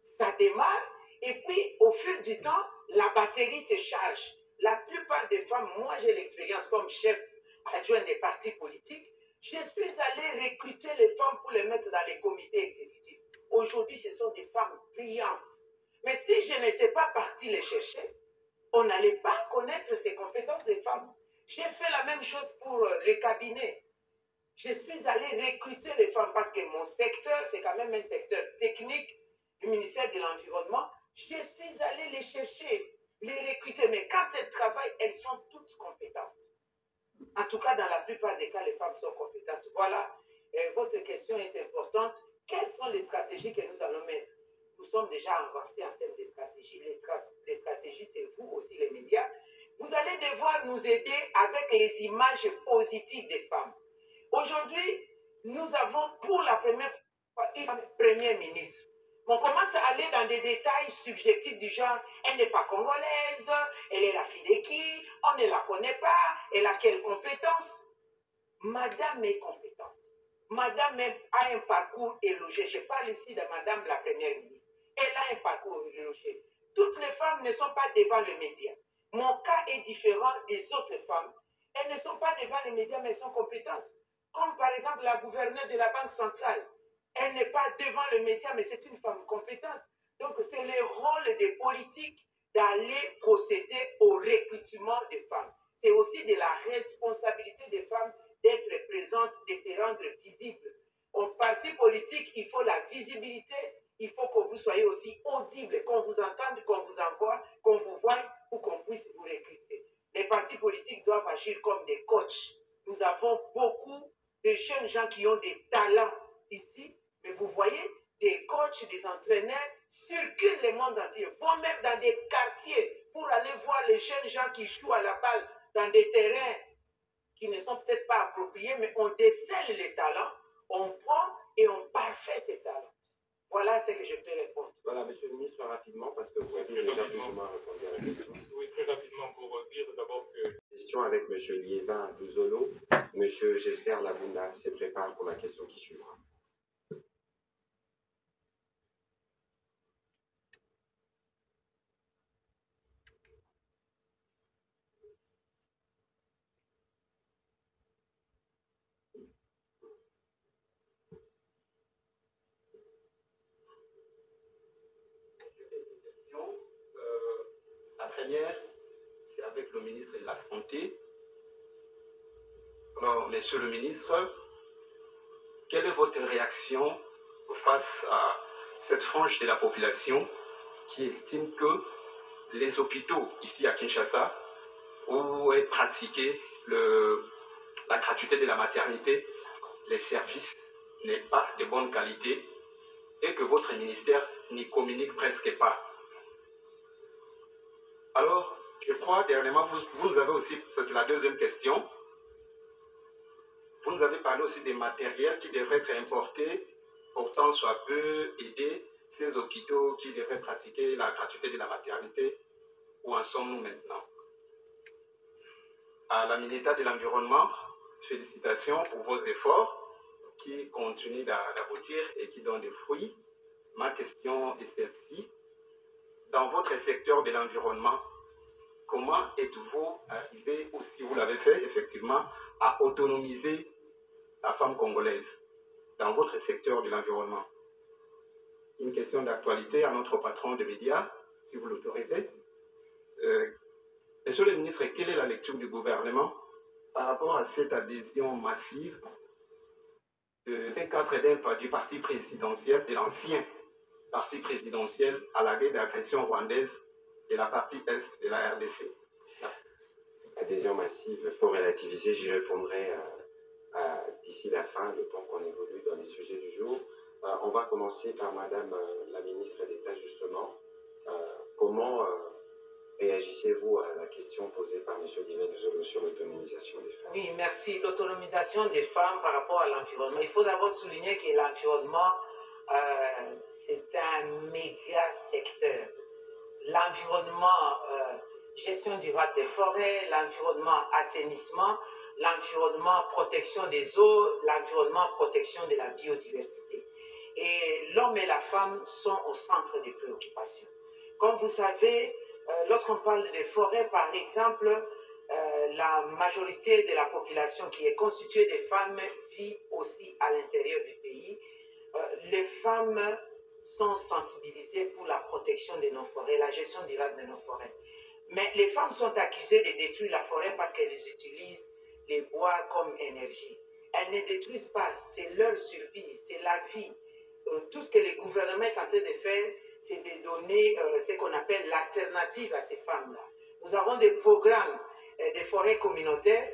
ça démarre et puis au fil du temps, la batterie se charge. La plupart des femmes, moi j'ai l'expérience comme chef adjoint des partis politiques, je suis allée recruter les femmes pour les mettre dans les comités exécutifs. Aujourd'hui, ce sont des femmes brillantes. Mais si je n'étais pas partie les chercher, on n'allait pas connaître ces compétences des femmes. J'ai fait la même chose pour les cabinets. Je suis allée recruter les femmes parce que mon secteur, c'est quand même un secteur technique du ministère de l'Environnement. Je suis allée les chercher, les recruter. Mais quand elles travaillent, elles sont toutes compétentes. En tout cas, dans la plupart des cas, les femmes sont compétentes. Voilà, votre question est importante. Quelles sont les stratégies que nous allons mettre? Nous sommes déjà avancés en termes de stratégies. Les stratégies, c'est vous aussi, les médias. Vous allez devoir nous aider avec les images positives des femmes. Aujourd'hui, nous avons pour la première fois une femme première ministre. On commence à aller dans des détails subjectifs du genre, elle n'est pas congolaise, elle est la fille de qui, on ne la connaît pas, elle a quelle compétence? Madame est compétente. Madame a un parcours élogé. Je parle ici de Madame la Première ministre. Elle a un parcours élogé. Toutes les femmes ne sont pas devant les médias. Mon cas est différent des autres femmes. Elles ne sont pas devant les médias, mais elles sont compétentes. Comme par exemple la gouverneure de la Banque centrale. Elle n'est pas devant le média, mais c'est une femme compétente. Donc, c'est le rôle des politiques d'aller procéder au recrutement des femmes. C'est aussi de la responsabilité des femmes d'être présentes, de se rendre visibles. Au parti politique, il faut la visibilité, il faut que vous soyez aussi audible, qu'on vous entende, qu'on vous envoie, qu'on vous voie ou qu'on puisse vous recruter. Les partis politiques doivent agir comme des coachs. Nous avons beaucoup de jeunes gens qui ont des talents ici, mais vous voyez, des coachs, des entraîneurs circulent le monde entier, vont même dans des quartiers pour aller voir les jeunes gens qui jouent à la balle dans des terrains qui ne sont peut-être pas appropriés, mais on décèle les talents, on prend et on parfait ces talents. Voilà ce que je peux répondre. Voilà, monsieur le ministre, rapidement, parce que vous avez déjà plus ou moins répondu à la question. Oui, très rapidement pour dire d'abord que... Question avec monsieur Liévin Bouzolo. Monsieur Jesper Labunda se prépare pour la question qui suivra. La première, c'est avec le ministre de la Santé. Alors, monsieur le ministre, quelle est votre réaction face à cette frange de la population qui estime que les hôpitaux ici à Kinshasa, où est pratiquée la gratuité de la maternité, les services n'est pas de bonne qualité et que votre ministère n'y communique presque pas? Alors, je crois, dernièrement, vous avez aussi, ça c'est la deuxième question, vous nous avez parlé aussi des matériels qui devraient être importés, pourtant soit peu aider ces hôpitaux qui devraient pratiquer la gratuité de la maternité. Où en sommes-nous maintenant? À la ministre de l'Environnement, félicitations pour vos efforts qui continuent d'aboutir et qui donnent des fruits. Ma question est celle-ci. Dans votre secteur de l'environnement, comment êtes-vous arrivé, ou si vous l'avez fait effectivement, à autonomiser la femme congolaise dans votre secteur de l'environnement? Une question d'actualité à notre patron de médias, si vous l'autorisez. Monsieur le ministre, quelle est la lecture du gouvernement par rapport à cette adhésion massive de 54 du parti présidentiel, de l'ancien parti présidentiel à la guerre d'agression rwandaise de la partie Est de la RDC? Adhésion massive, il faut relativiser, j'y répondrai d'ici la fin, le temps qu'on évolue dans les sujets du jour. On va commencer par Madame la ministre d'État, justement. Comment réagissez-vous à la question posée par M. Guémet sur l'autonomisation des femmes? Oui, merci. L'autonomisation des femmes par rapport à l'environnement. Il faut d'abord souligner que l'environnement, c'est un méga secteur. L'environnement, gestion durable des forêts, l'environnement, assainissement, l'environnement, protection des eaux, l'environnement, protection de la biodiversité. Et l'homme et la femme sont au centre des préoccupations. Comme vous savez, lorsqu'on parle des forêts, par exemple, la majorité de la population qui est constituée de femmes vit aussi à l'intérieur du pays. Les femmes sont sensibilisées pour la protection de nos forêts, la gestion durable de nos forêts. Mais les femmes sont accusées de détruire la forêt parce qu'elles utilisent les bois comme énergie. Elles ne détruisent pas, c'est leur survie, c'est la vie. Tout ce que les gouvernements sont en train de faire, c'est de donner ce qu'on appelle l'alternative à ces femmes-là. Nous avons des programmes de forêts communautaires,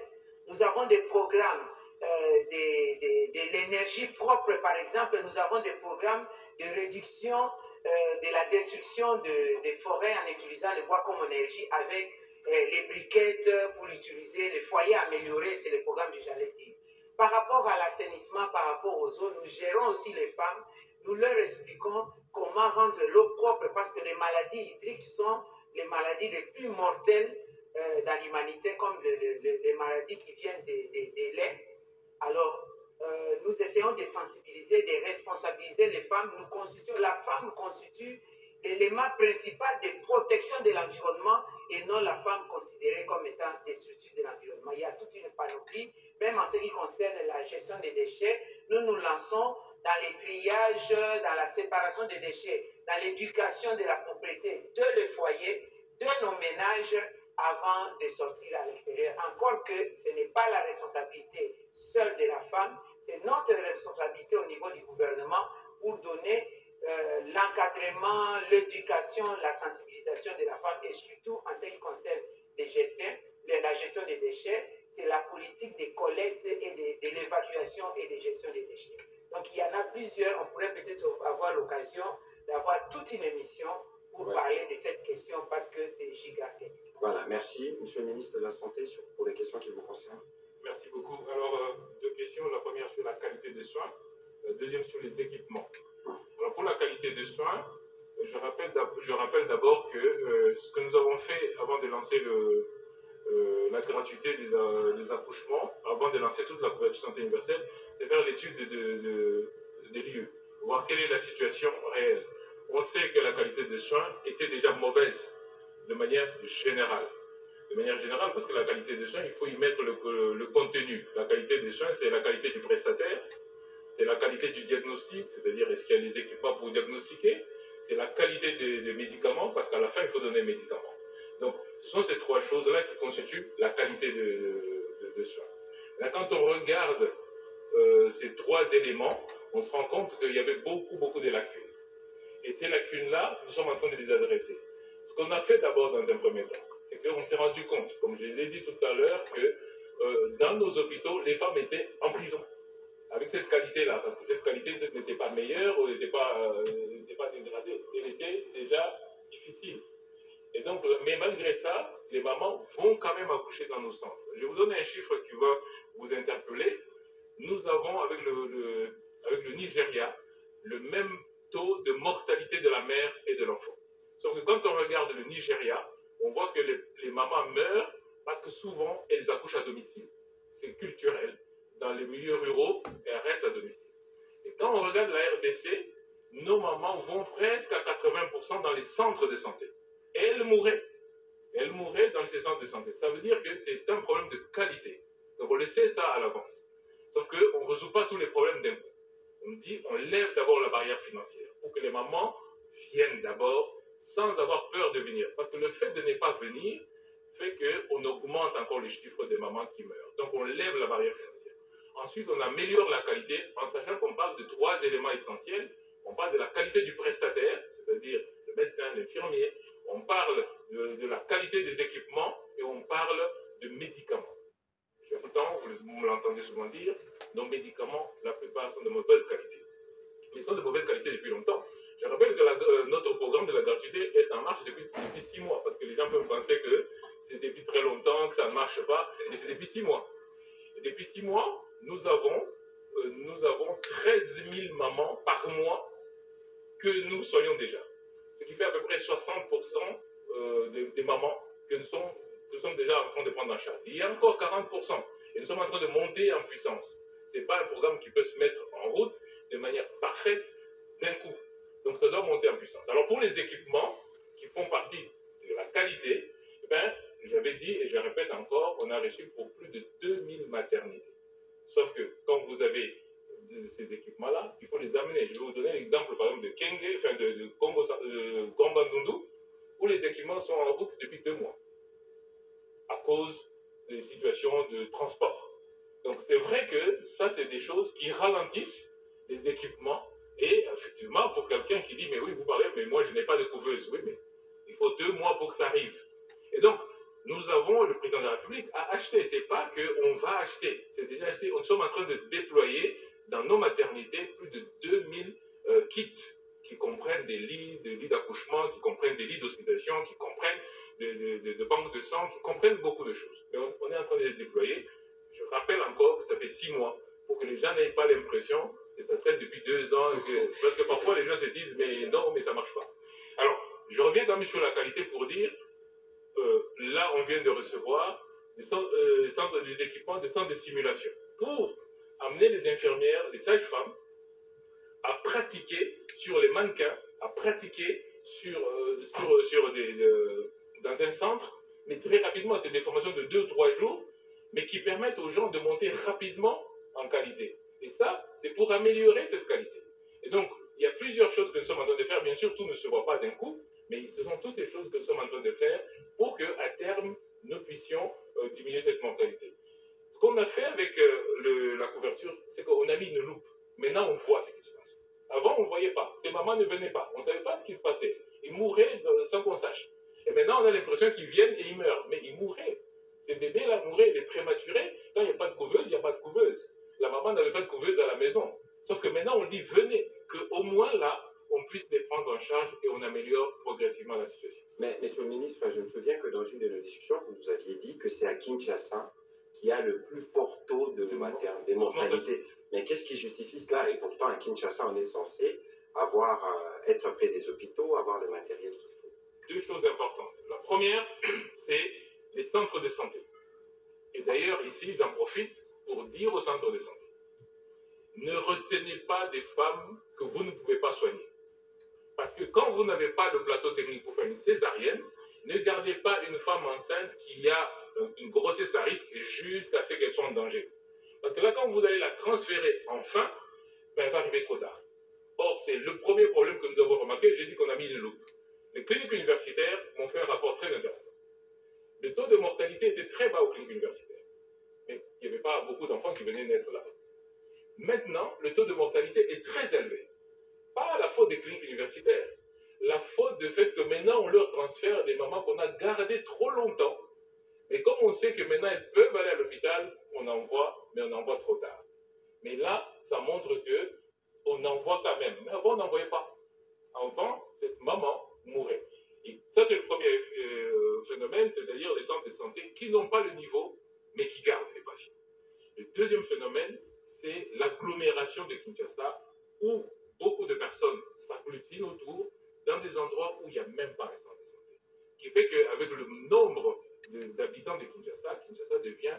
nous avons des programmes de l'énergie propre, par exemple, nous avons des programmes de réduction de la destruction des forêts en utilisant le bois comme énergie avec les briquettes pour utiliser, les foyers améliorés, c'est le programme que j'allais dire. Par rapport à l'assainissement, par rapport aux eaux, nous gérons aussi les femmes, nous leur expliquons comment rendre l'eau propre parce que les maladies hydriques sont les maladies les plus mortelles dans l'humanité, comme les maladies qui viennent des laits. Alors, nous essayons de sensibiliser, de responsabiliser les femmes. La femme constitue l'élément principal de protection de l'environnement et non la femme considérée comme étant destructrice de l'environnement. Il y a toute une panoplie, même en ce qui concerne la gestion des déchets. Nous nous lançons dans les triages, dans la séparation des déchets, dans l'éducation de la propriété de le foyer, de nos ménages, avant de sortir à l'extérieur. Encore que ce n'est pas la responsabilité seule de la femme, c'est notre responsabilité au niveau du gouvernement pour donner l'encadrement, l'éducation, la sensibilisation de la femme et surtout en ce qui concerne la gestion des déchets, c'est la politique de collecte et de l'évacuation et de gestion des déchets. Donc il y en a plusieurs, on pourrait peut-être avoir l'occasion d'avoir toute une émission pour parler de cette question parce que c'est gigantesque. Voilà, merci, Monsieur le ministre de la Santé, pour les questions qui vous concernent. Merci beaucoup. Alors, deux questions. La première sur la qualité des soins, la deuxième sur les équipements. Alors, pour la qualité des soins, je rappelle d'abord que ce que nous avons fait avant de lancer la gratuité des accouchements, avant de lancer toute la couverture santé universelle, c'est faire l'étude des lieux, voir quelle est la situation réelle. On sait que la qualité des soins était déjà mauvaise de manière générale. De manière générale, parce que la qualité des soins, il faut y mettre le contenu. La qualité des soins, c'est la qualité du prestataire, c'est la qualité du diagnostic, c'est-à-dire est-ce qu'il y a les équipements pour diagnostiquer, c'est la qualité des médicaments, parce qu'à la fin, il faut donner les médicaments. Donc, ce sont ces trois choses-là qui constituent la qualité de soins. Là, quand on regarde ces trois éléments, on se rend compte qu'il y avait beaucoup de lacunes. Et ces lacunes-là, nous sommes en train de les adresser. Ce qu'on a fait d'abord dans un premier temps, c'est qu'on s'est rendu compte, comme je l'ai dit tout à l'heure, que dans nos hôpitaux, les femmes étaient en prison. Avec cette qualité-là, parce que cette qualité n'était pas meilleure ou n'était pas dégradée, elle était déjà difficile. Et donc, mais malgré ça, les mamans vont quand même accoucher dans nos centres. Je vais vous donner un chiffre qui va vous interpeller. Nous avons, avec le Nigeria, le même taux de mortalité de la mère et de l'enfant. Sauf que quand on regarde le Nigeria, on voit que les mamans meurent parce que souvent, elles accouchent à domicile. C'est culturel. Dans les milieux ruraux, elles restent à domicile. Et quand on regarde la RDC, nos mamans vont presque à 80% dans les centres de santé. Et elles mouraient dans ces centres de santé. Ça veut dire que c'est un problème de qualité. Donc on le sait ça à l'avance. Sauf qu'on ne résout pas tous les problèmes d'un coup. On dit, on lève d'abord la barrière financière pour que les mamans viennent d'abord sans avoir peur de venir. Parce que le fait de ne pas venir fait qu'on augmente encore les chiffres des mamans qui meurent. Donc on lève la barrière financière. Ensuite, on améliore la qualité en sachant qu'on parle de trois éléments essentiels. On parle de la qualité du prestataire, c'est-à-dire le médecin, l'infirmier. On parle de la qualité des équipements et on parle de médicaments. Pourtant, vous me l'entendez souvent dire, nos médicaments, la plupart sont de mauvaise qualité. Ils sont de mauvaise qualité depuis longtemps. Je rappelle que notre programme de la gratuité est en marche depuis 6 mois, parce que les gens peuvent penser que c'est depuis très longtemps, que ça ne marche pas, mais c'est depuis 6 mois. Et depuis 6 mois, nous avons 13 000 mamans par mois que nous soignons déjà. Ce qui fait à peu près 60% des mamans que nous sommes déjà en train de prendre en charge. Il y a encore 40%. Et nous sommes en train de monter en puissance. Ce n'est pas un programme qui peut se mettre en route de manière parfaite d'un coup. Donc ça doit monter en puissance. Alors pour les équipements qui font partie de la qualité, j'avais dit et je répète encore, on a reçu pour plus de 2000 maternités. Sauf que quand vous avez ces équipements-là, il faut les amener. Je vais vous donner l'exemple par exemple de Kenge, de Gombandundu, où les équipements sont en route depuis 2 mois à cause des situations de transport. Donc c'est vrai que ça, c'est des choses qui ralentissent les équipements. Et effectivement, pour quelqu'un qui dit, mais oui, vous parlez, mais moi je n'ai pas de couveuse. Oui, mais il faut 2 mois pour que ça arrive. Et donc, nous avons, le président de la République a acheté. Ce n'est pas qu'on va acheter, c'est déjà acheté. Nous sommes en train de déployer dans nos maternités plus de 2000 kits qui comprennent des lits d'accouchement, qui comprennent des lits d'hospitalisation, qui comprennent de banques de sang, qui comprennent beaucoup de choses. Mais on est en train de les déployer. Je rappelle encore que ça fait 6 mois pour que les gens n'aient pas l'impression que ça traite depuis 2 ans. Parce que parfois les gens se disent, mais non, mais ça ne marche pas. Alors, je reviens quand même sur la qualité pour dire, là on vient de recevoir des équipements, des centres de simulation pour amener les infirmières, les sages-femmes à pratiquer sur les mannequins, à pratiquer dans un centre, mais très rapidement. C'est des formations de 2 ou 3 jours, mais qui permettent aux gens de monter rapidement en qualité. Et ça, c'est pour améliorer cette qualité. Et donc, il y a plusieurs choses que nous sommes en train de faire. Bien sûr, tout ne se voit pas d'un coup, mais ce sont toutes ces choses que nous sommes en train de faire pour qu'à terme, nous puissions diminuer cette mortalité. Ce qu'on a fait avec la couverture, c'est qu'on a mis une loupe. Maintenant, on voit ce qui se passe. Avant, on ne voyait pas. Ces mamans ne venaient pas. On ne savait pas ce qui se passait. Ils mouraient sans qu'on sache. Et maintenant, on a l'impression qu'ils viennent et ils meurent. Mais ils mouraient. Ces bébés-là mouraient, les prématurés. Quand il n'y a pas de couveuse, il n'y a pas de couveuse. La maman n'avait pas de couveuse à la maison. Sauf que maintenant, on dit, venez. Qu'au moins là, on puisse les prendre en charge et on améliore progressivement la situation. Mais, monsieur le ministre, je me souviens que dans une de nos discussions, vous nous aviez dit que c'est à Kinshasa qui a le plus fort taux de mortalité. Mais qu'est-ce qui justifie cela? Et pourtant, à Kinshasa, on est censé être près des hôpitaux, avoir le matériel qu'il faut. Deux choses importantes. La première, c'est les centres de santé. Et d'ailleurs, ici, j'en profite pour dire aux centres de santé, ne retenez pas des femmes que vous ne pouvez pas soigner. Parce que quand vous n'avez pas le plateau technique pour faire une césarienne, ne gardez pas une femme enceinte qui a une grossesse à risque jusqu'à ce qu'elle soit en danger. Parce que là, quand vous allez la transférer enfin, ben, elle va arriver trop tard. Or, c'est le premier problème que nous avons remarqué. J'ai dit qu'on a mis une loupe. Les cliniques universitaires m'ont fait un rapport très intéressant. Le taux de mortalité était très bas aux cliniques universitaires. Mais il n'y avait pas beaucoup d'enfants qui venaient naître là. Maintenant, le taux de mortalité est très élevé. Pas la faute des cliniques universitaires. La faute du fait que maintenant, on leur transfère des mamans qu'on a gardées trop longtemps. Mais comme on sait que maintenant, elles peuvent aller à l'hôpital, on envoie, mais on envoie trop tard. Mais là, ça montre qu'on envoie quand même. Mais avant, on n'envoyait pas. Avant, cette maman mourait. Et ça, c'est le premier phénomène, c'est-à-dire les centres de santé qui n'ont pas le niveau, mais qui gardent les patients. Le deuxième phénomène, c'est l'agglomération de Kinshasa, où beaucoup de personnes s'agglutinent autour, dans des endroits où il n'y a même pas un centre de santé. Ce qui fait qu'avec le nombre d'habitants de Kinshasa, Kinshasa devient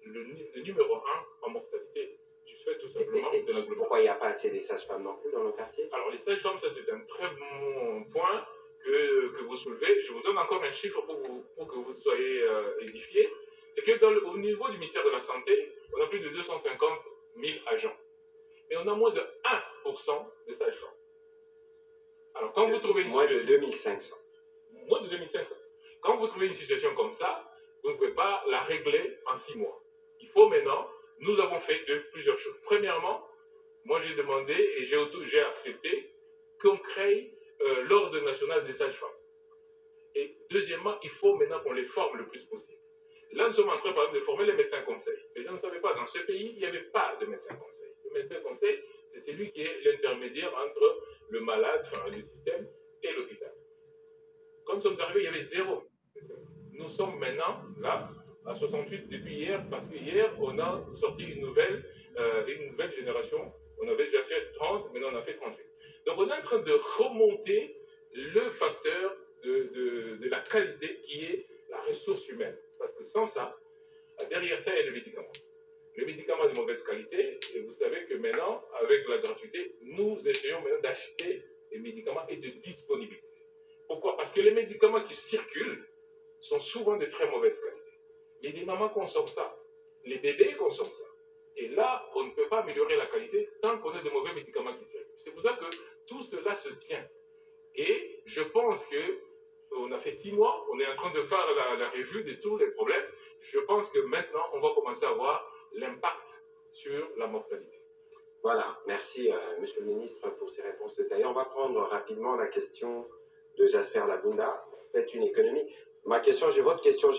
le numéro 1 en mortalité, du fait tout simplement de l'agglomération. Pourquoi il n'y a pas assez de sages-femmes non plus dans nos quartiers? Alors les sages-femmes, ça c'est un très bon point que vous soulevez. Je vous donne encore un chiffre pour que vous soyez édifiés. C'est que au niveau du ministère de la Santé, on a plus de 250 000 agents. Mais on a moins de 1% de sages-femmes. Alors quand vous trouvez une moins situation... de 2500. Moins de 2500. Quand vous trouvez une situation comme ça, vous ne pouvez pas la régler en 6 mois. Il faut maintenant, nous avons fait plusieurs choses. Premièrement, moi j'ai demandé et j'ai accepté qu'on crée l'ordre national des sages-femmes. Et deuxièmement, il faut maintenant qu'on les forme le plus possible. Là, nous sommes en train, par exemple, de former les médecins conseils. Les gens ne savaient pas, dans ce pays, il n'y avait pas de médecin conseil. Le médecin conseil, c'est celui qui est l'intermédiaire entre le malade, enfin, le système, et l'hôpital. Quand nous sommes arrivés, il y avait 0. Nous sommes maintenant, là, à 68 depuis hier, parce qu'hier, on a sorti une nouvelle génération. On avait déjà fait 30, maintenant on a fait 38. Donc on est en train de remonter le facteur de la qualité qui est la ressource humaine. Parce que sans ça, derrière ça, il y a le médicament. Le médicament de mauvaise qualité, et vous savez que maintenant, avec la gratuité, nous essayons maintenant d'acheter les médicaments et de disponibiliser. Pourquoi? Parce que les médicaments qui circulent sont souvent de très mauvaise qualité. Et les mamans consomment ça. Les bébés consomment ça. Et là, on ne peut pas améliorer la qualité tant qu'on a de mauvais médicaments qui circulent. C'est pour ça que tout cela se tient. Et je pense qu'on a fait 6 mois, on est en train de faire la revue de tous les problèmes. Je pense que maintenant, on va commencer à voir l'impact sur la mortalité. Voilà, merci Monsieur le Ministre pour ces réponses détaillées. On va prendre rapidement la question de Jasper Labunda. Faites une économie. Ma question, j'ai votre question.